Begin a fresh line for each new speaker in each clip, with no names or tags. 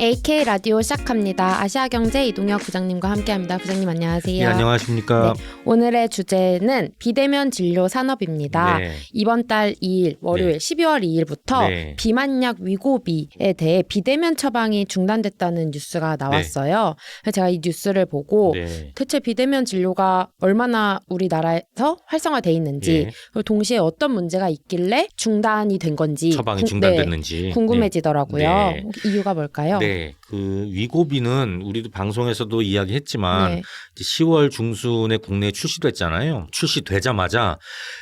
AK 라디오 시작합니다. 아시아경제 이동혁 부장님과 함께합니다. 부장님 안녕하세요.
네, 안녕하십니까.
네, 오늘의 주제는 비대면 진료 산업입니다.
네.
이번 달 2일 월요일
네.
12월 2일부터
네.
비만약 위고비에 대해 비대면 처방이 중단됐다는 뉴스가 나왔어요. 그래서 제가 이 뉴스를 보고
네.
대체 비대면 진료가 얼마나 우리나라에서 활성화돼 있는지
예.
그리고 동시에 어떤 문제가 있길래 중단이 된 건지
처방이 중단됐는지
궁금해지더라고요.
네.
이유가 뭘까요?
네, 그 위고비는 우리도 방송에서도 이야기했지만
네.
이제 10월 중순에 국내에 출시됐잖아요. 출시되자마자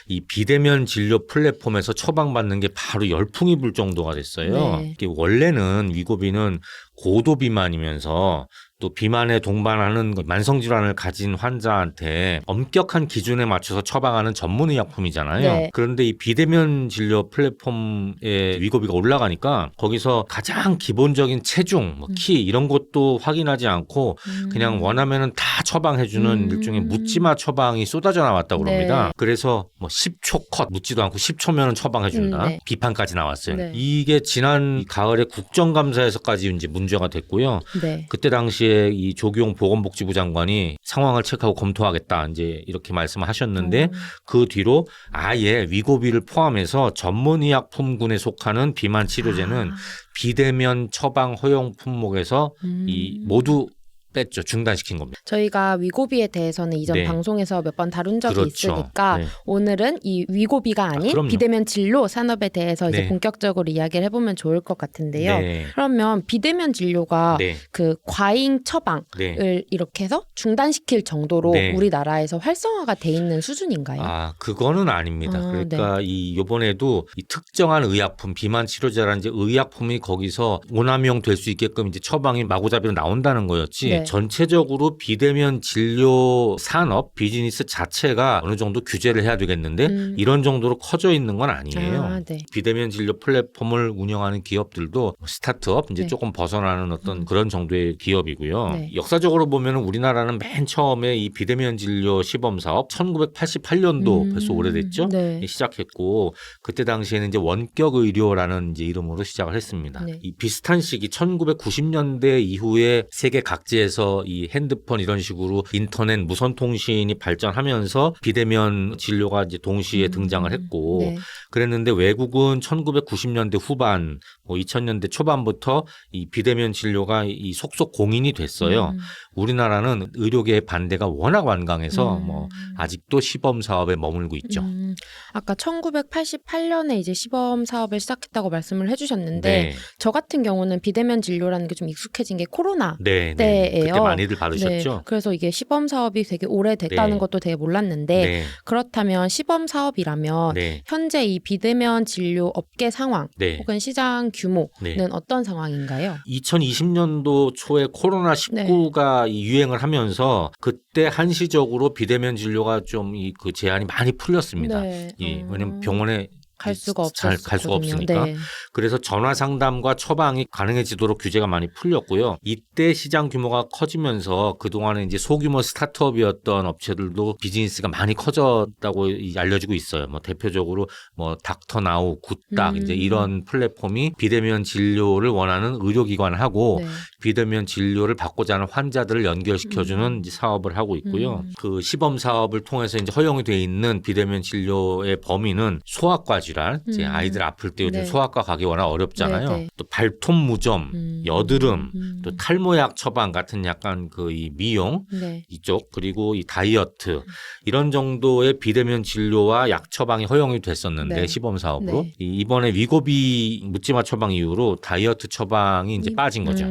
이 비대면 진료 플랫폼에서 처방받는 게 바로 열풍이 불 정도가 됐어요.
네.
이게 원래는 위고비는 고도 비만이면서 또 비만에 동반하는 만성질환을 가진 환자한테 엄격한 기준에 맞춰서 처방하는 전문의약품이잖아요.
네.
그런데 이 비대면 진료 플랫폼에 위고비가 올라가니까 거기서 가장 기본적인 체중, 키 이런 것도 확인하지 않고 그냥 원하면은 다 처방해주는 일종의 묻지마 처방이 쏟아져 나왔다고 그럽니다.
네.
그래서 뭐 10초 컷 묻지도 않고 10초면은 처방해준다.
네.
비판까지 나왔어요.
네.
이게 지난 가을에 국정감사에서까지 이제 문제가 됐고요.
네.
그때 당시에 이 조기용 보건복지부 장관이 상황을 체크하고 검토하겠다 이제 이렇게 말씀을 하셨는데 그 뒤로 아예 위고비를 포함해서 전문의약품군에 속하는 비만 치료제는 비대면 처방 허용 품목에서 이 모두 뺐죠. 중단시킨 겁니다.
저희가 위고비에 대해서는 이전
네.
방송에서 몇 번 다룬 적이
그렇죠.
있으니까
네.
오늘은 이 위고비가 아닌
그럼요.
비대면 진료 산업에 대해서 이제
네.
본격적으로 이야기를 해보면 좋을 것 같은데요.
네.
그러면 비대면 진료가
네.
그 과잉 처방을
네.
이렇게 해서 중단시킬 정도로
네.
우리나라에서 활성화가 돼 있는 수준인가요?
아, 그거는 아닙니다. 그러니까 이 요번에도 이 특정한 의약품, 비만 치료제라는 이제 의약품이 거기서 오남용 될 수 있게끔 이제 처방이 마구잡이로 나온다는 거였지.
네.
전체적으로 비대면 진료 산업, 비즈니스 자체가 어느 정도 규제를 해야 되겠는데 이런 정도로 커져 있는 건 아니에요.
아, 네.
비대면 진료 플랫폼을 운영하는 기업들도 스타트업 이제
네.
조금 벗어나는 어떤 그런 정도의 기업이고요.
네.
역사적으로 보면 우리나라는 맨 처음에 이 비대면 진료 시범 사업 1988년도 벌써 오래됐죠.
네.
시작했고 그때 당시에는 이제 원격 의료라는 이제 이름으로 시작을 했습니다.
네.
이 비슷한 시기 1990년대 이후에 세계 각지에서 이 핸드폰 이런 식으로 인터넷 무선 통신이 발전하면서 비대면 진료가 이제 동시에 등장을 했고
네.
그랬는데 외국은 1990년대 후반, 뭐 2000년대 초반부터 이 비대면 진료가 이 속속 공인이 됐어요. 우리나라는 의료계의 반대가 워낙 완강해서 뭐 아직도 시범 사업에 머물고 있죠.
아까 1988년에 이제 시범 사업을 시작했다고 말씀을 해주셨는데
네.
저 같은 경우는 비대면 진료라는 게 좀 익숙해진 게 코로나
네,
때예요.
그때 많이들 받으셨죠.
네, 그래서 이게 시범 사업이 되게 오래됐다는
네.
것도 되게 몰랐는데
네.
그렇다면 시범 사업이라면
네.
현재 이 비대면 진료 업계 상황
네.
혹은 시장 규모는
네.
어떤 상황인가요?
2020년도 초에 코로나19가 유행을 하면서 그때 한시적으로 비대면 진료가 좀 그 제한이 많이 풀렸습니다.
네.
예, 왜냐면 병원에
갈 수가
잘 갈 수가 없으니까.
네.
그래서 전화 상담과 처방이 가능해지도록 규제가 많이 풀렸고요. 이때 시장 규모가 커지면서 그동안에 이제 소규모 스타트업이었던 업체들도 비즈니스가 많이 커졌다고 알려지고 있어요. 뭐 대표적으로 뭐 닥터나우, 굿닥 이제 이런 플랫폼이 비대면 진료를 원하는 의료기관하고
네.
비대면 진료를 받고자 하는 환자들을 연결시켜주는 이제 사업을 하고 있고요. 그 시범 사업을 통해서 이제 허용이 돼 있는 비대면 진료의 범위는 소아과 질환, 이제 아이들 아플 때 요즘
네.
소아과 가기 워낙 어렵잖아요.
네, 네.
또 발톱 무좀, 여드름, 또 탈모약 처방 같은 약간 그 이 미용
네.
이쪽 그리고 이 다이어트 이런 정도의 비대면 진료와 약 처방이 허용이 됐었는데
네.
시범 사업으로
네.
이번에 위고비 묻지마 처방 이후로 다이어트 처방이 이제 빠진 거죠.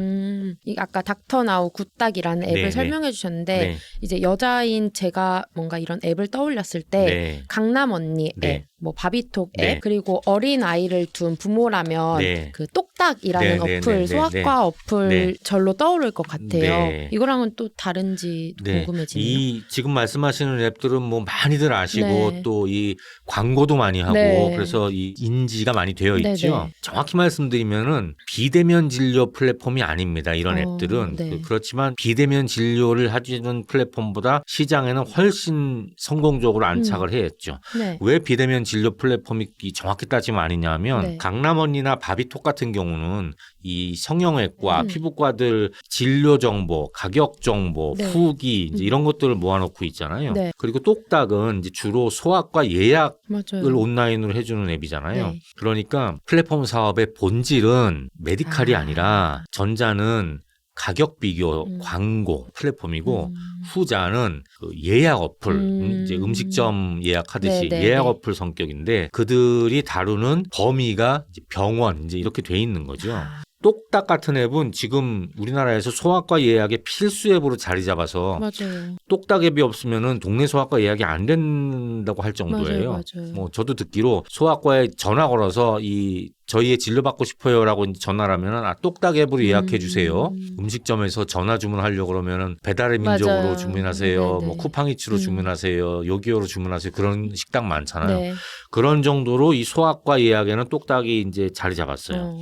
아까 닥터나우 굿닥이라는 앱을
네,
설명해 주셨는데
네.
이제 여자인 제가 뭔가 이런 앱을 떠올렸을 때
네.
강남 언니 앱,
네.
뭐 바비톡 앱,
네.
그리고 어린 아이를 둔 부모라면
네.
그 똑딱이라는
네, 네,
어플,
네, 네,
소아과
네.
어플
네.
절로 떠오를 것 같아요.
네.
이거랑은 또 다른지 궁금해지네요.
이 지금 말씀하시는 앱들은 뭐 많이들 아시고
네.
또 이 광고도 많이 하고
네.
그래서 이 인지가 많이 되어
네,
있죠.
네.
정확히 말씀드리면은 비대면 진료 플랫폼이 아닙니다. 이런 앱들은
네.
그렇지만 비대면 진료를 해주는 플랫폼보다 시장에는 훨씬 성공적으로 안착을 해했죠.
네.
왜 비대면 진료 플랫폼이 정확히 따지면 아니냐면
네.
강남언니나 바비톡 같은 경우 경우는 이 성형외과, 피부과들 진료 정보, 가격 정보,
네.
후기 이제 이런 것들을 모아놓고 있잖아요.
네.
그리고 똑딱은 이제 주로 소아과 예약을
맞아요.
온라인으로 해주는 앱이잖아요.
네.
그러니까 플랫폼 사업의 본질은 메디칼이 아니라 전자는 가격 비교 광고 플랫폼이고 후자는 그 예약 어플, 이제 음식점 예약하듯이
네, 네,
예약
네.
어플 성격인데 그들이 다루는 범위가 이제 병원 이제 이렇게 돼 있는 거죠. 똑딱 같은 앱은 지금 우리나라에서 소아과 예약의 필수 앱으로 자리 잡아서
맞아요.
똑딱 앱이 없으면은 동네 소아과 예약이 안 된다고 할 정도예요.
맞아요.
뭐 저도 듣기로 소아과에 전화 걸어서 이 저희의 진료 받고 싶어요라고 전화를 하면은 똑딱 앱으로 예약해 주세요. 음식점에서 전화 주문하려고 그러면은 배달의 민족으로
맞아요.
주문하세요.
네네.
뭐 쿠팡이츠로 주문하세요. 요기요로 주문하세요. 그런 식당 많잖아요.
네.
그런 정도로 이 소아과 예약에는 똑딱이 이제 자리 잡았어요.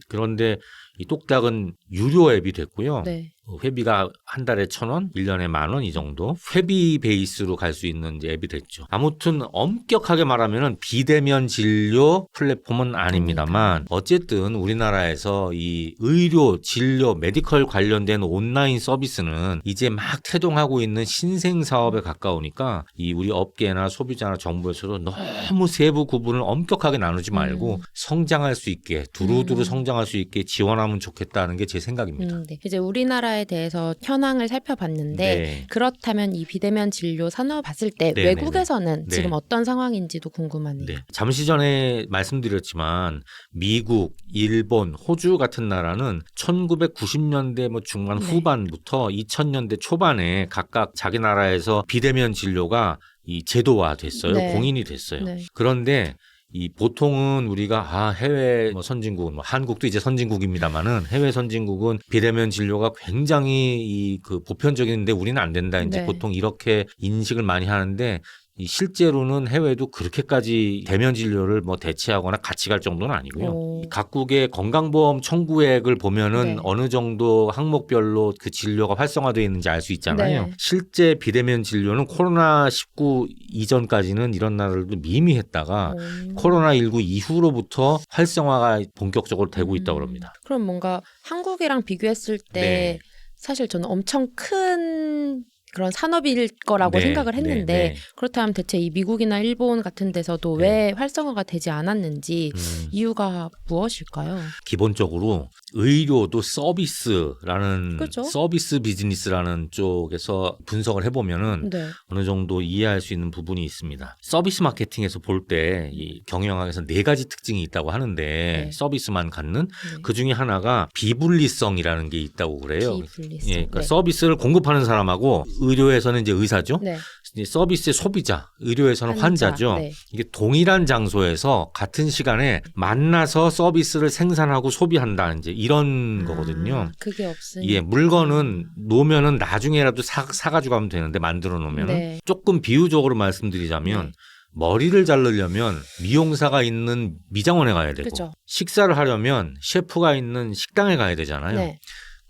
그런데 이 똑딱은 유료 앱이 됐고요.
네.
회비가 한 달에 1,000원, 1년에 10,000원 이 정도 회비 베이스로 갈 수 있는 이제 앱이 됐죠. 아무튼 엄격하게 말하면은 비대면 진료 플랫폼은 아닙니다만 어쨌든 우리나라에서 이 의료, 진료, 메디컬 관련된 온라인 서비스는 이제 막 태동하고 있는 신생 사업에 가까우니까 이 우리 업계나 소비자나 정부에서도 너무 세부 구분을 엄격하게 나누지 말고 성장할 수 있게 두루두루 성장할 수 있게 지원하면 좋겠다는 게 제 생각입니다.
네. 이제 우리나라에 대해서 현황을 살펴봤는데
네.
그렇다면 이 비대면 진료 산업 봤을 때
네네네.
외국에서는
네.
지금 어떤 상황인지도 궁금하네요.
네. 잠시 전에 말씀드렸지만 미국, 일본, 호주 같은 나라는 1990년대 뭐 중반
네.
후반부터 2000년대 초반에 각각 자기 나라에서 비대면 진료가 이 제도화됐어요.
네.
공인이 됐어요.
네.
그런데 이 보통은 우리가 해외 뭐 선진국, 뭐 한국도 이제 선진국입니다만은 해외 선진국은 비대면 진료가 굉장히 이 그 보편적인데 우리는 안 된다. 이제
네.
보통 이렇게 인식을 많이 하는데 이 실제로는 해외도 그렇게까지 대면 진료를 뭐 대체하거나 같이 갈 정도는 아니고요.
오.
각국의 건강보험 청구액을 보면은
네.
어느 정도 항목별로 그 진료가 활성화되어 있는지 알 수 있잖아요.
네.
실제 비대면 진료는 코로나19 이전까지는 이런 나라들도 미미했다가 코로나19 이후로부터 활성화가 본격적으로 되고 있다고 합니다.
그럼 뭔가 한국이랑 비교했을 때
네.
사실 저는 엄청 큰 그런 산업일 거라고
네,
생각을 했는데
네, 네.
그렇다면 대체 이 미국이나 일본 같은 데서도
네.
왜 활성화가 되지 않았는지 이유가 무엇일까요?
기본적으로 의료도 서비스라는
그죠?
서비스 비즈니스라는 쪽에서 분석을 해보면은
네.
어느 정도 이해할 수 있는 부분이 있습니다. 서비스 마케팅에서 볼 때 이 경영학에서 4가지 특징이 있다고 하는데
네.
서비스만 갖는
네.
그 중에 하나가 비분리성이라는 게 있다고 그래요.
비분리성.
예, 그러니까
네.
서비스를 공급하는 사람하고 의료에서는 이제 의사죠.
네.
이제 서비스의 소비자, 의료에서는
환자,
환자죠.
네.
이게 동일한 장소에서 같은 시간에 만나서 서비스를 생산하고 소비한다 이제 이런 거거든요.
그게 없으니까.
예, 물건은 놓으면은 나중에라도 사가지고 가면 되는데 만들어 놓으면은
네.
조금 비유적으로 말씀드리자면
네.
머리를 자르려면 미용사가 있는 미장원에 가야 되고
그죠.
식사를 하려면 셰프가 있는 식당에 가야 되잖아요.
네.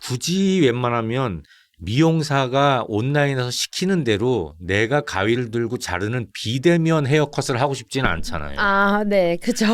굳이 웬만하면 미용사가 온라인에서 시키는 대로 내가 가위를 들고 자르는 비대면 헤어컷을 하고 싶지는 않잖아요.
아, 네, 그죠.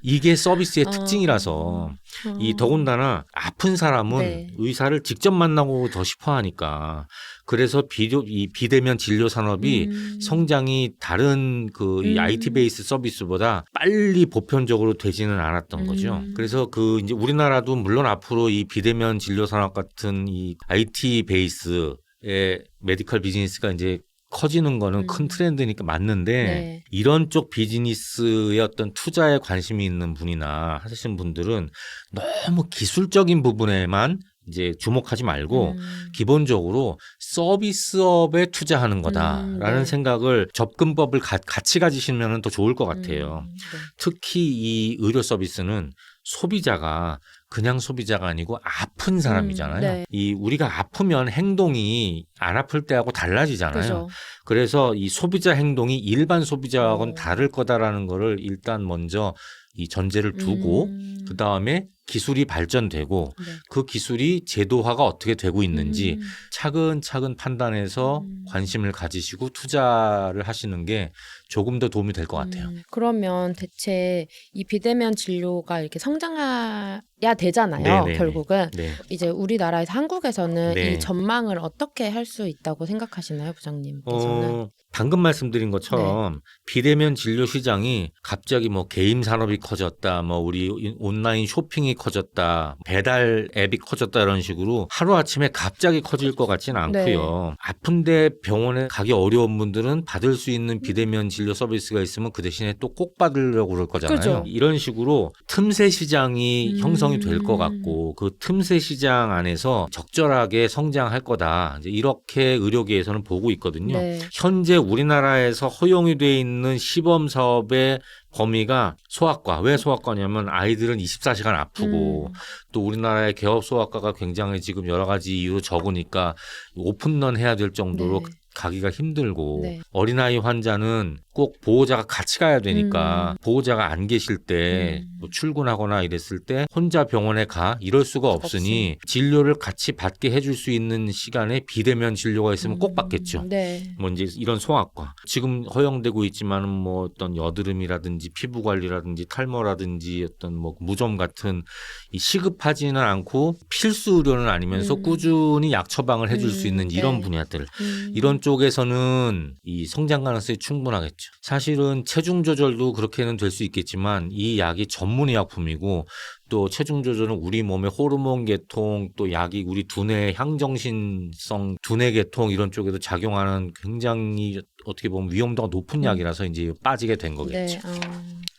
이게 서비스의 특징이라서 이 더군다나 아픈 사람은
네.
의사를 직접 만나고 더 싶어하니까 그래서 이 비대면 진료 산업이 성장이 다른 이 IT 베이스 서비스보다 빨리 보편적으로 되지는 않았던 거죠. 그래서 이제 우리나라도 물론 앞으로 이 비대면 진료 산업 같은 이 IT 베이스의 메디컬 비즈니스가 이제 커지는 거는 큰 트렌드니까 맞는데
네.
이런 쪽 비즈니스의 어떤 투자에 관심이 있는 분이나 하시는 분들은 너무 기술적인 부분에만 이제 주목하지 말고 기본적으로 서비스업에 투자하는 거다라는
네.
생각을 접근법을 같이 가지시면 더 좋을 것 같아요.
네.
특히 이 의료 서비스는 소비자가 그냥 소비자가 아니고 아픈 사람이잖아요.
네.
이 우리가 아프면 행동이 안 아플 때하고 달라지잖아요.
그죠.
그래서 이 소비자 행동이 일반 소비자하고는 다를 거다라는 거를 일단 먼저 이 전제를 두고 그다음에 기술이 발전되고
네.
그 기술이 제도화가 어떻게 되고 있는지 차근차근 판단해서 관심을 가지시고 투자를 하시는 게 조금 더 도움이 될 것 같아요.
그러면 대체 이 비대면 진료가 이렇게 성장해야 되잖아요.
네네네.
결국은
네.
이제 우리나라에서 한국에서는
네.
이 전망을 어떻게 할 수 있다고 생각하시나요, 부장님께서는?
방금 말씀드린 것처럼 비대면 진료 시장이 갑자기 뭐 게임 산업이 커졌다, 뭐 우리 온라인 쇼핑이 커졌다, 배달 앱이 커졌다 이런 식으로 하루아침에 갑자기 커질 것 같지는 않고요. 아픈데 병원에 가기 어려운 분들은 받을 수 있는 비대면 진료 서비스가 있으면 그 대신에 또 꼭 받으려고 그럴 거잖아요.
그죠.
이런 식으로 틈새 시장이 형성이 될 것 같고 그 틈새 시장 안에서 적절하게 성장할 거다. 이제 이렇게 의료계에서는 보고 있거든요.
네.
현재 우리나라에서 허용이 돼 있는 시범 사업의 범위가 소아과. 왜 소아과냐면 아이들은 24시간 아프고 또 우리나라의 개업 소아과가 굉장히 지금 여러 가지 이유로 적으니까 오픈런 해야 될 정도로
네.
가기가 힘들고
네.
어린아이 환자는 꼭 보호자가 같이 가야 되니까 보호자가 안 계실 때 뭐 출근하거나 이랬을 때 혼자 병원에 가 이럴 수가 없으니 진료를 같이 받게 해줄 수 있는 시간에 비대면 진료가 있으면 꼭 받겠죠.
네.
뭐 이제 이런 소아과 지금 허용되고 있지만은 뭐 어떤 여드름이라든지 피부 관리라든지 탈모라든지 어떤 뭐 무좀 같은 이 시급하지는 않고 필수 의료는 아니면서 꾸준히 약 처방을 해줄 수 있는 이런
네.
분야들 이런 쪽에서는 이 성장 가능성이 충분하겠죠. 사실은 체중 조절도 그렇게는 될 수 있겠지만 이 약이 전문의약품이고 또 체중 조절은 우리 몸의 호르몬 계통 또 약이 우리 두뇌 향정신성 두뇌 계통 이런 쪽에도 작용하는 굉장히 어떻게 보면 위험도가 높은 약이라서 이제 빠지게 된 거겠죠.
네.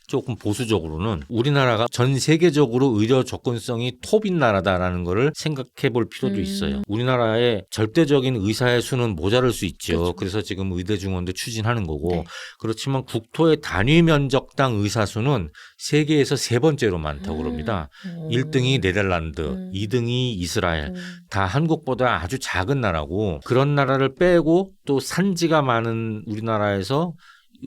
조금 보수적으로는 우리나라가 전 세계적으로 의료 접근성이 톱인 나라다라는 거를 생각해 볼 필요도 있어요. 우리나라의 절대적인 의사의 수는 모자랄 수 있죠.
그렇죠.
그래서 지금 의대 중원도 추진하는 거고
네.
그렇지만 국토의 단위 면적당 의사 수는 세계에서 세 번째로 많다고 그럽니다. 1등이 네덜란드, 2등이 이스라엘. 다 한국보다 아주 작은 나라고 그런 나라를 빼고 또 산지가 많은 우리나라에서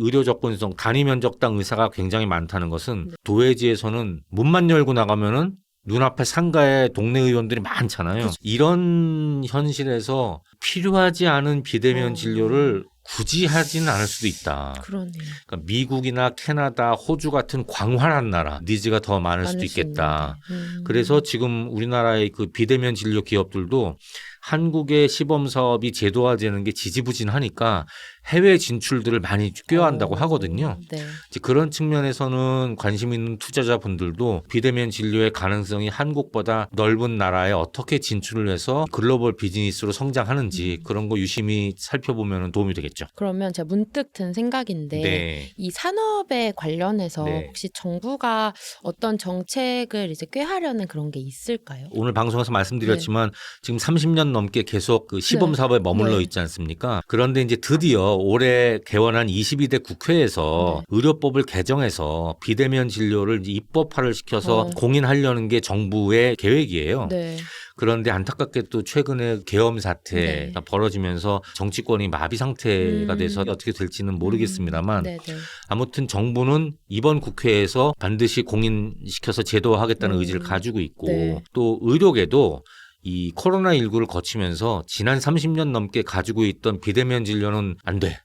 의료 접근성 단위 면적당 의사가 굉장히 많다는 것은 도회지에서는 문만 열고 나가면은 눈앞에 상가에 동네 의원들이 많잖아요.
그렇죠.
이런 현실에서 필요하지 않은 비대면 진료를 굳이 하지는 않을 수도 있다.
그러네요.
그러니까 미국이나 캐나다, 호주 같은 광활한 나라 니즈가 더 많을 수도 있겠다. 그래서 지금 우리나라의 그 비대면 진료 기업들도 한국의 시범 사업이 제도화되는 게 지지부진하니까 해외 진출들을 많이 꾀한다고 하거든요.
네.
이제 그런 측면에서는 관심 있는 투자자분들도 비대면 진료의 가능성이 한국보다 넓은 나라에 어떻게 진출을 해서 글로벌 비즈니스로 성장하는지 그런 거 유심히 살펴보면 도움이 되겠죠.
그러면 제가 문득 든 생각인데
네.
이 산업에 관련해서
네.
혹시 정부가 어떤 정책을 이제 꾀하려는 그런 게 있을까요?
오늘 방송에서 말씀드렸지만 지금 30년 넘게 계속 그 시범 사업에 머물러
네.
있지 않습니까? 그런데 이제 드디어 올해 개원한 22대 국회에서 의료법을 개정해서 비대면 진료를 이제 입법화를 시켜서 공인하려는 게 정부의 계획이에요.
네.
그런데 안타깝게 또 최근에 계엄 사태가 벌어지면서 정치권이 마비 상태가 돼서 어떻게 될지는 모르겠습니다만
네, 네.
아무튼 정부는 이번 국회에서 반드시 공인시켜서 제도화하겠다는 의지를 가지고 있고
네.
또 의료계도 이 코로나19를 거치면서 지난 30년 넘게 가지고 있던 비대면 진료는 안 돼.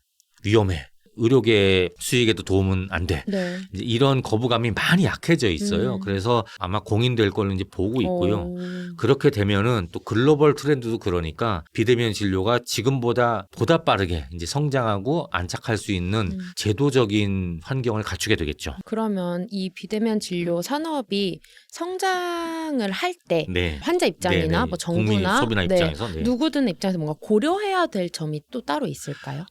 위험해. 의료계 수익에도 도움은 안 돼.
네.
이제 이런 거부감이 많이 약해져 있어요. 그래서 아마 공인될 걸로 이제 보고 있고요. 그렇게 되면은 또 글로벌 트렌드도 그러니까 비대면 진료가 지금보다 보다 빠르게 이제 성장하고 안착할 수 있는 제도적인 환경을 갖추게 되겠죠.
그러면 이 비대면 진료 산업이 성장을 할 때
네.
환자 입장이나
네네.
뭐
국민
정부나
소비나 입장에서 네.
누구든 입장에서 뭔가 고려해야 될 점이 또 따로 있을까요?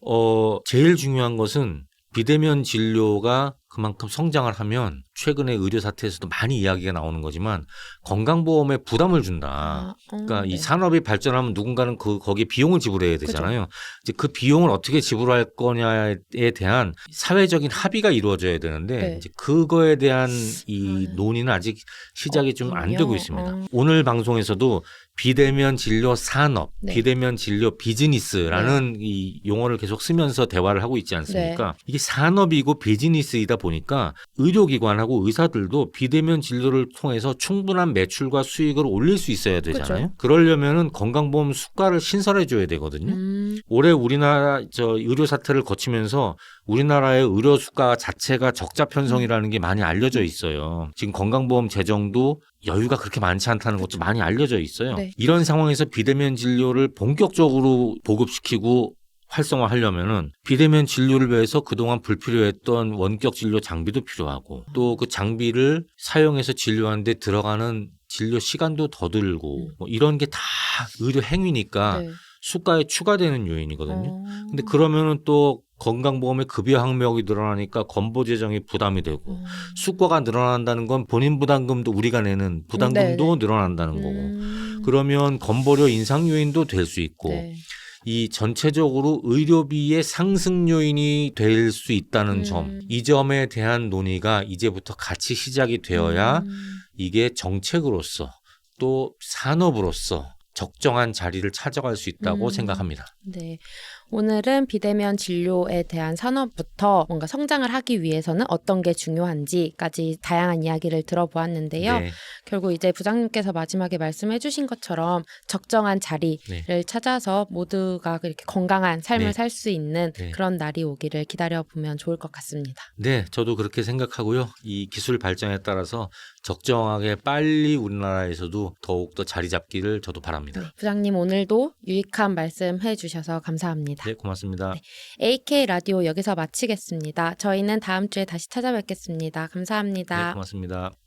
제일 중요한 것은 비대면 진료가 그만큼 성장을 하면 최근에 의료 사태에서도 많이 이야기가 나오는 거지만 건강보험에 부담을 준다. 그러니까 이 산업이 발전하면 누군가는 거기에 비용을 지불해야 되잖아요. 이제 그 비용을 어떻게 지불할 거냐에 대한 사회적인 합의가 이루어져야 되는데 이제 그거에 대한 이 논의는 아직 시작이 좀 안 되고 있습니다. 오늘 방송에서도 비대면 진료 산업, 비대면 진료 비즈니스라는 이 용어를 계속 쓰면서 대화를 하고 있지 않습니까? 이게 산업이고 비즈니스이다 보니까 의료기관 하고 의사들도 비대면 진료를 통해서 충분한 매출과 수익을 올릴 수 있어야 되잖아요.
그죠.
그러려면은 건강보험 수가를 신설해 줘야 되거든요. 올해 우리나라 의료 사태를 거치면서 우리나라의 의료 수가 자체가 적자 편성이라는 게 많이 알려져 있어요. 지금 건강보험 재정도 여유가 그렇게 많지 않다는 것도 많이 알려져 있어요.
네.
이런 상황에서 비대면 진료를 본격적으로 보급시키고 활성화하려면은 비대면 진료를 위해서 그동안 불필요했던 원격 진료 장비도 필요하고 또 그 장비를 사용해서 진료하는데 들어가는 진료 시간도 더 들고 뭐 이런 게 다 의료 행위니까
네.
수가에 추가되는 요인이거든요.
어.
근데 그러면은 또 건강보험의 급여 항목이 늘어나니까 건보 재정이 부담이 되고 수가가 늘어난다는 건 본인 부담금도 우리가 내는 부담금도
네네.
늘어난다는 거고 그러면 건보료 인상 요인도 될 수 있고
네.
이 전체적으로 의료비의 상승 요인이 될 수 있다는 점, 이 점에 대한 논의가 이제부터 같이 시작이 되어야 이게 정책으로서 또 산업으로서 적정한 자리를 찾아갈 수 있다고 생각합니다.
네. 오늘은 비대면 진료에 대한 산업부터 뭔가 성장을 하기 위해서는 어떤 게 중요한지까지 다양한 이야기를 들어보았는데요.
네.
결국 이제 부장님께서 마지막에 말씀해 주신 것처럼 적정한 자리를
네.
찾아서 모두가 이렇게 건강한 삶을
네.
살 수 있는
네.
그런 날이 오기를 기다려보면 좋을 것 같습니다.
네, 저도 그렇게 생각하고요. 이 기술 발전에 따라서 적정하게 빨리 우리나라에서도 더욱더 자리 잡기를 저도 바랍니다.
부장님 오늘도 유익한 말씀해 주셔서 감사합니다.
네, 고맙습니다.
AK 라디오 여기서 마치겠습니다. 저희는 다음 주에 다시 찾아뵙겠습니다.
네,
감사합니다.
고맙습니다.